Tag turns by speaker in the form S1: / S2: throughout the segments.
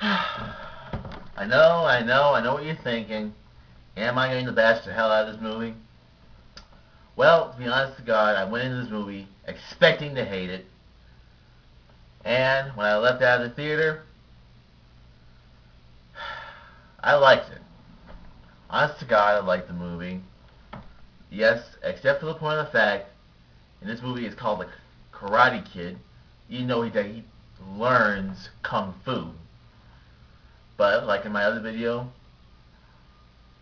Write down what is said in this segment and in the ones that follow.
S1: I know what you're thinking. Am I going to bash the hell out of this movie? Well, to be honest to God, I went into this movie expecting to hate it, and when I left out of the theater, I liked it. Honest to God, I liked the movie. Yes, except for the point of the fact, in this movie it's called The Karate Kid. You know he learns Kung Fu. But, like in my other video,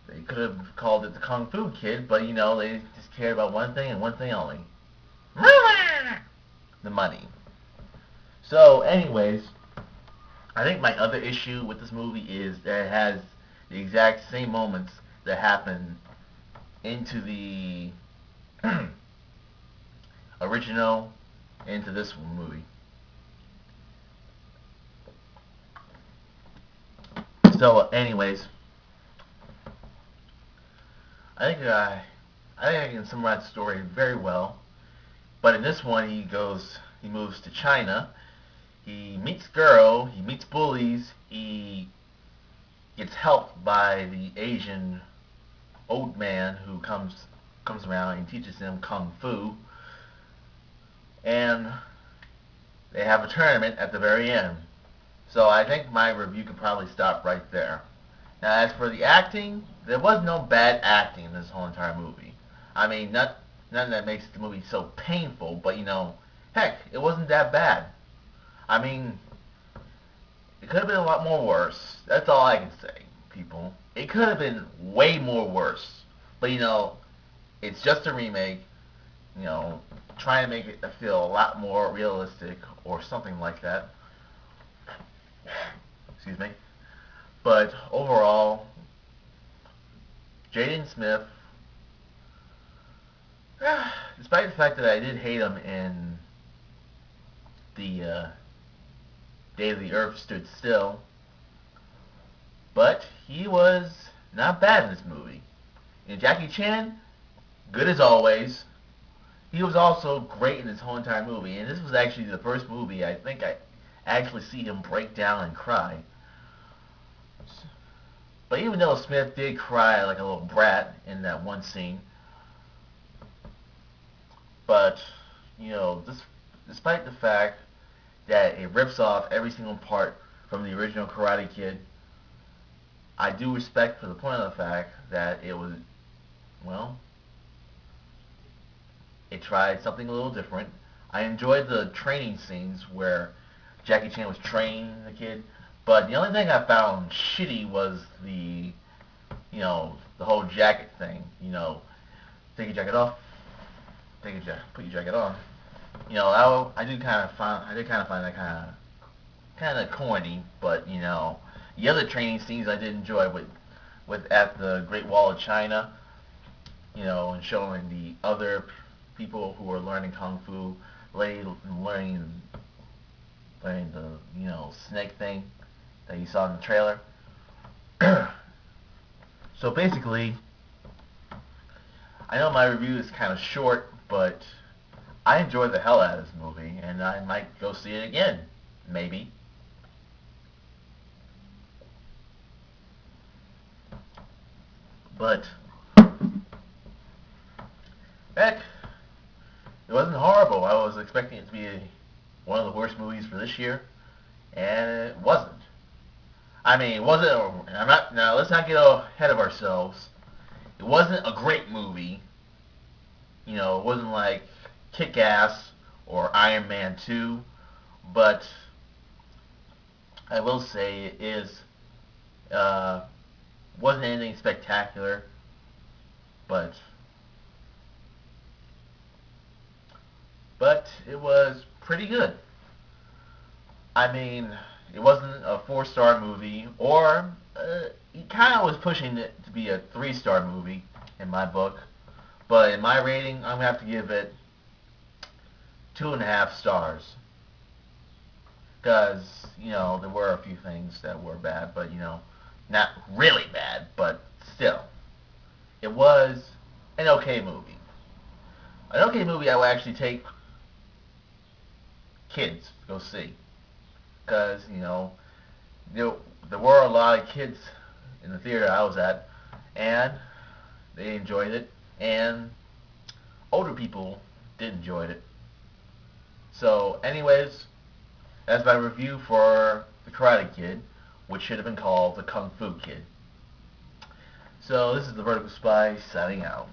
S1: they could have called it the Kung Fu Kid, but they just cared about one thing and one thing only. The money. So, anyways, I think my other issue with this movie is that it has the exact same moments that happen into the original into this movie. So, anyways, I think I can summarize the story very well. But in this one, he moves to China. He meets girl. He meets bullies. He gets helped by the Asian old man who comes around and teaches him kung fu. And they have a tournament at the very end. So I think my review can probably stop right there. Now, as for the acting, there was no bad acting in this whole entire movie. I mean, none that makes the movie so painful, but heck, it wasn't that bad. I mean, it could have been a lot more worse. That's all I can say, people. It could have been way more worse. But it's just a remake. Trying to make it feel a lot more realistic or something like that. Excuse me. But overall, Jaden Smith, despite the fact that I did hate him in the Day the Earth Stood Still, but he was not bad in this movie. And Jackie Chan, good as always. He was also great in this whole entire movie, and this was actually the first movie I think I actually see him break down and cry. But even though Smith did cry like a little brat in that one scene, but despite the fact that it rips off every single part from the original Karate Kid, I do respect for the point of the fact that it was, well, it tried something a little different. I enjoyed the training scenes where Jackie Chan was training the kid, but the only thing I found shitty was the whole jacket thing. Take your jacket off, put your jacket on. I did kind of find that kind of corny, but the other training scenes I did enjoy with at the Great Wall of China, and showing the other people who were learning kung fu, learning the snake thing that you saw in the trailer. So basically, I know my review is kind of short, but I enjoyed the hell out of this movie, and I might go see it again, maybe. But heck, it wasn't horrible. I was expecting it to be one of the worst movies for this year, and it wasn't. I mean, it wasn't. Now. Let's not get ahead of ourselves. It wasn't a great movie. It wasn't like Kick-Ass or Iron Man 2, but I will say it is wasn't anything spectacular, but it was pretty good. I mean, it wasn't a 4-star movie, or he kind of was pushing it to be a 3-star movie in my book. But in my rating, I'm gonna have to give it 2.5 stars, because there were a few things that were bad, but not really bad, but still, it was an okay movie. An okay movie I would actually take kids to go see, because there were a lot of kids in the theater I was at, and they enjoyed it, and older people did enjoy it. So, anyways, that's my review for The Karate Kid, which should have been called The Kung Fu Kid. So, this is the Vertical Spy signing out.